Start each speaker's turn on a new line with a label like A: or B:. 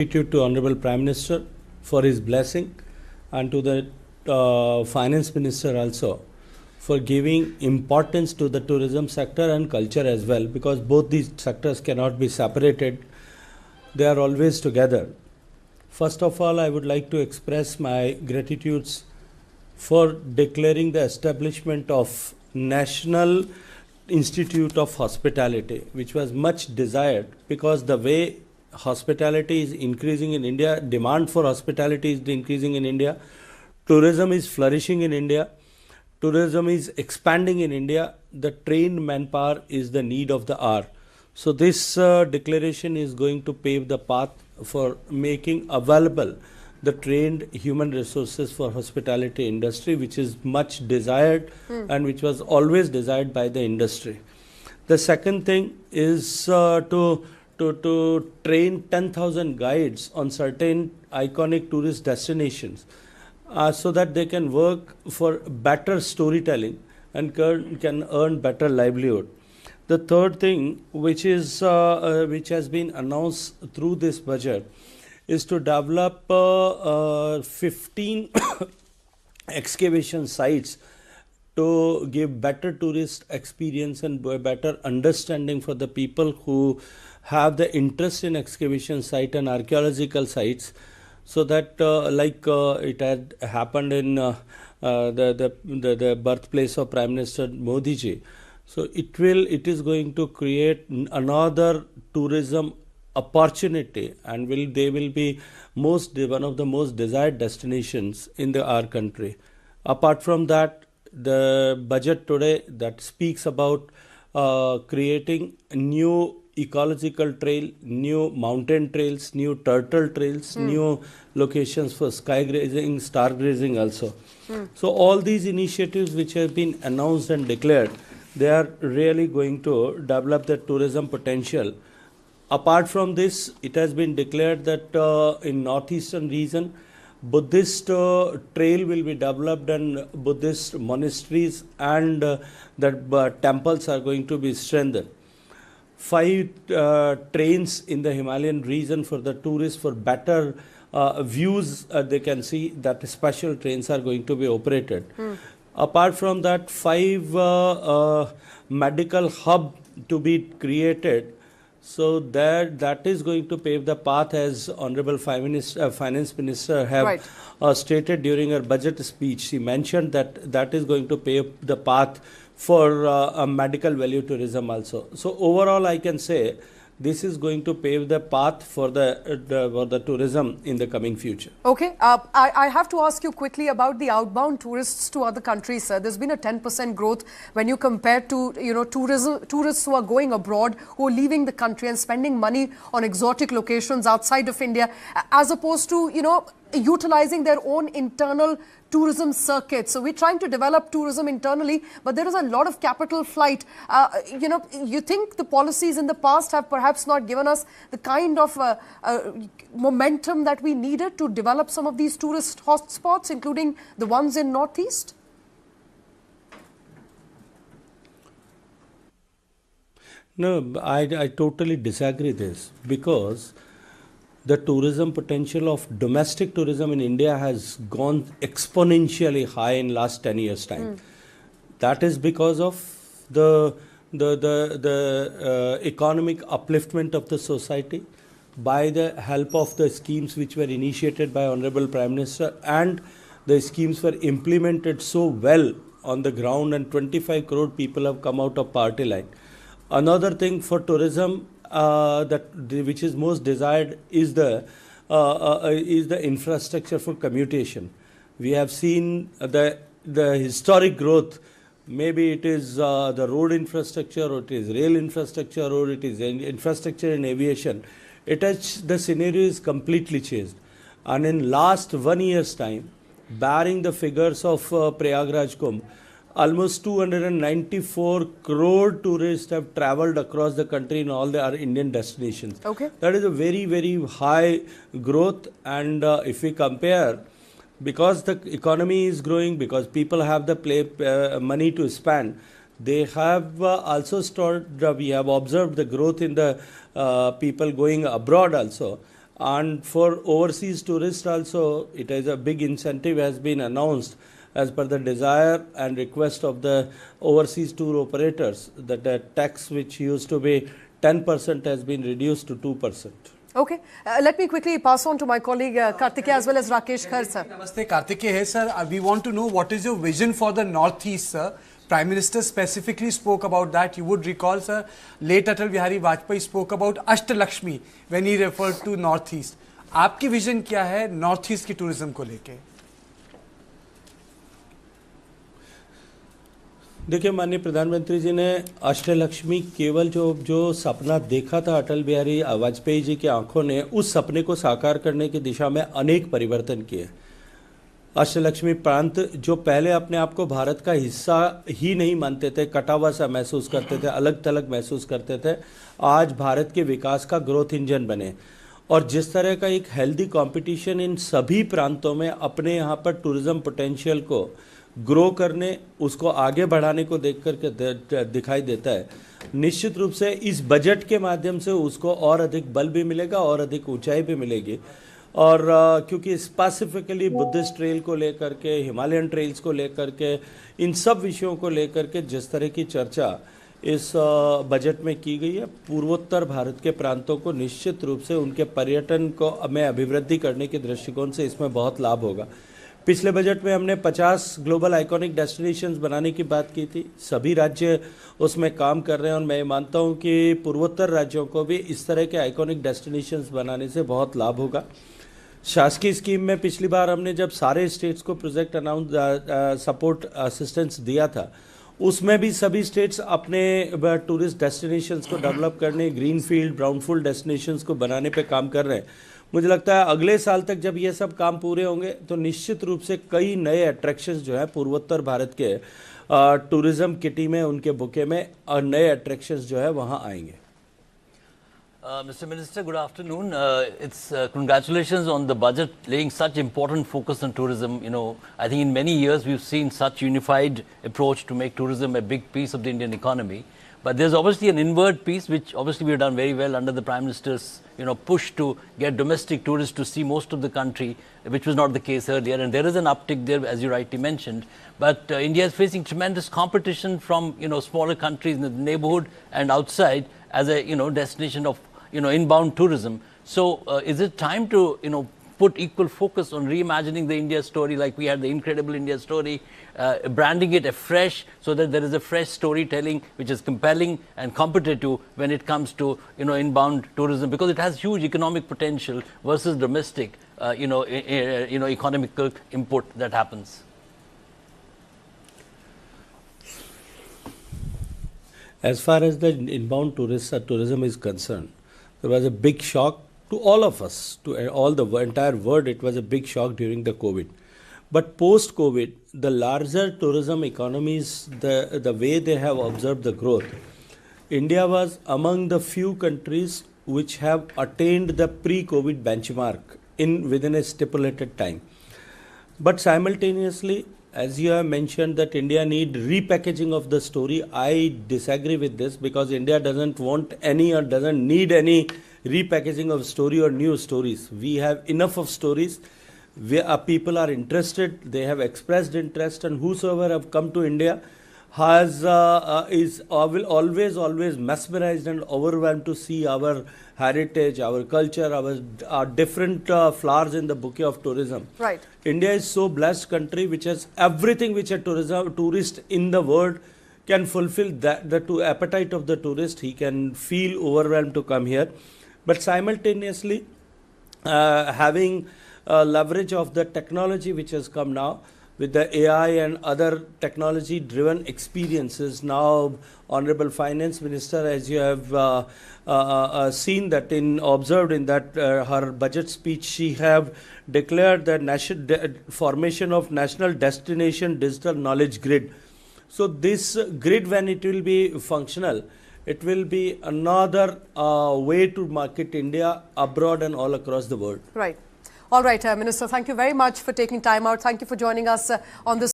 A: Gratitude to Honorable Prime Minister for his blessing, and to the Finance Minister also for giving importance to the tourism sector and culture as well, because both these sectors cannot be separated. They are always together. First of all, I would like to express my gratitudes for declaring the establishment of National Institute of Hospitality, which was much desired, because the way hospitality is increasing in India, demand for hospitality is increasing in India, tourism is flourishing in India, tourism is expanding in India, the trained manpower is the need of the hour. So this declaration is going to pave the path for making available the trained human resources for hospitality industry, which is much desired and which was always desired by the industry. The second thing is to train 10,000 guides on certain iconic tourist destinations so that they can work for better storytelling and can earn better livelihood. The third thing, which has been announced through this budget, is to develop 15 excavation sites to give better tourist experience and better understanding for the people who have the interest in excavation site and archaeological sites, so that it had happened in the birthplace of Prime Minister Modi ji. So it is going to create another tourism opportunity, and they will be one of the most desired destinations in our country. Apart from that, the budget today that speaks about creating new ecological trail, new mountain trails, new turtle trails, new locations for sky grazing, star grazing also. So all these initiatives which have been announced and declared, they are really going to develop the tourism potential. Apart from this, it has been declared that in northeastern region, Buddhist trail will be developed, and Buddhist monasteries and that temples are going to be strengthened. 5 trains in the Himalayan region for the tourists for better views they can see, that special trains are going to be operated. Apart from that, 5 medical hub to be created. So that is going to pave the path, as Honorable Finance Minister have stated during her budget speech. She mentioned that is going to pave the path for a medical value tourism also. So overall, I can say this is going to pave the path for the tourism in the coming future.
B: Okay, I have to ask you quickly about the outbound tourists to other countries, sir. There's been a 10% growth when you compare to tourists who are going abroad, who are leaving the country and spending money on exotic locations outside of India, as opposed to utilizing their own internal tourism circuits. So we're trying to develop tourism internally, but there is a lot of capital flight. You think the policies in the past have perhaps not given us the kind of momentum that we needed to develop some of these tourist hotspots, including the ones in Northeast?
A: No, I totally disagree this, because the tourism potential of domestic tourism in India has gone exponentially high in last 10 years time. That is because of the economic upliftment of the society by the help of the schemes which were initiated by Honorable Prime Minister, and the schemes were implemented so well on the ground, and 25 crore people have come out of poverty line. Another thing for tourism which is most desired is the infrastructure for commutation. We have seen the historic growth. Maybe it is the road infrastructure, or it is rail infrastructure, or it is infrastructure in aviation. The scenario is completely changed. And in last 1 year's time, barring the figures of Prayagraj Kumbh, almost 294 crore tourists have travelled across the country in all our Indian destinations.
B: Okay.
A: That is a very, very high growth. And if we compare, because the economy is growing, because people have the money to spend, they have we have observed the growth in the people going abroad also. And for overseas tourists also, it is a big incentive has been announced as per the desire and request of the overseas tour operators, that the tax which used to be 10% has been reduced to 2%.
B: Okay, let me quickly pass on to my colleague Kartikeya as well as Rakesh Khar, sir.
C: Namaste, Kartikeya here, sir. We want to know what is your vision for the Northeast, sir. Prime Minister specifically spoke about that. You would recall, sir, late Atal Bihari Vajpayee spoke about Ashtalakshmi when he referred to Northeast. आपकी vision क्या है Northeast की tourism को लेके?
A: देखिए, माननीय प्रधानमंत्री जी ने अष्टलक्ष्मी केवल जो सपना देखा था अटल बिहारी वाजपेयी जी की आंखों ने, उस सपने को साकार करने की दिशा में अनेक परिवर्तन किए। अष्टलक्ष्मी प्रांत जो पहले अपने आप को भारत का हिस्सा ही नहीं मानते थे, कटा हुआ सा महसूस करते थे, अलग थलग महसूस करते थे, आज भारत के विकास का ग्रोथ इंजन बने। और जिस तरह का एक हेल्दी कंपटीशन इन सभी प्रांतों में अपने यहाँ पर टूरिज्म पोटेंशियल को ग्रो करने, उसको आगे बढ़ाने को देख करके दिखाई देता है, निश्चित रूप से इस बजट के माध्यम से उसको और अधिक बल भी मिलेगा और अधिक ऊंचाई भी मिलेगी। और क्योंकि स्पेसिफिकली बुद्धिस्ट ट्रेल को लेकर के, हिमालयन ट्रेल्स को लेकर के, इन सब विषयों को लेकर के जिस तरह की चर्चा इस बजट में की गई है, पूर्वोत्तर भारत के प्रांतों को निश्चित रूप से उनके पर्यटन को में अभिवृद्धि करने के दृष्टिकोण से इसमें बहुत लाभ होगा। पिछले बजट में हमने 50 ग्लोबल आइकॉनिक डेस्टिनेशंस बनाने की बात की थी। सभी राज्य उसमें काम कर रहे हैं और मैं मानता हूं कि पूर्वोत्तर राज्यों को भी इस तरह के आइकॉनिक डेस्टिनेशंस बनाने से बहुत लाभ होगा। शासकीय स्कीम में पिछली बार हमने जब सारे स्टेट्स को प्रोजेक्ट अनाउंस सपोर्ट असिस्टेंस दिया था, उसमें भी सभी स्टेट्स अपने टूरिस्ट डेस्टिनेशंस को डेवलप करने, ग्रीन फील्ड ब्राउनफील्ड डेस्टिनेशंस को बनाने पे काम कर रहे हैं। मुझे लगता है अगले साल तक जब ये सब काम पूरे होंगे तो निश्चित रूप से कई नए अट्रैक्शंस जो है पूर्वोत्तर भारत के टूरिज्म किटी में, उनके बुके में नए अट्रैक्शंस जो है वहाँ आएंगे।
D: Mr. Minister, good afternoon. It's congratulations on the budget laying such important focus on tourism. You know, I think in many years we've seen such unified approach to make tourism a big piece of the Indian economy. But there's obviously an inward piece, which obviously we've done very well under the Prime Minister's, push to get domestic tourists to see most of the country, which was not the case earlier. And there is an uptick there, as you rightly mentioned. But India is facing tremendous competition from, smaller countries in the neighborhood and outside as a, destination of, inbound tourism. So is it time to, put equal focus on reimagining the India story, like we had the incredible India story, branding it afresh so that there is a fresh storytelling which is compelling and competitive when it comes to inbound tourism, because it has huge economic potential versus domestic economical input that happens.
A: As far as the inbound tourism is concerned, there was a big shock to all of us, to all the entire world. It was a big shock during the COVID. But post-COVID, the larger tourism economies, the way they have observed the growth, India was among the few countries which have attained the pre-COVID benchmark within a stipulated time. But simultaneously, as you have mentioned that India need repackaging of the story, I disagree with this, because India doesn't want any or doesn't need any repackaging of story or new stories. We have enough of stories. People are interested, they have expressed interest, and whosoever have come to India will always mesmerized and overwhelmed to see our heritage, our culture, our different flowers in the bouquet of tourism.
B: Right.
A: India is so blessed country which has everything which a tourist in the world can fulfill. The appetite of the tourist, he can feel overwhelmed to come here. But simultaneously, having leverage of the technology which has come now, with the AI and other technology-driven experiences. Now, Honorable Finance Minister, as you have seen that observed in that her budget speech, she have declared the formation of National Destination Digital Knowledge Grid. So this grid, when it will be functional, it will be another way to market India abroad and all across the world.
B: Right. All right, Minister, thank you very much for taking time out. Thank you for joining us on this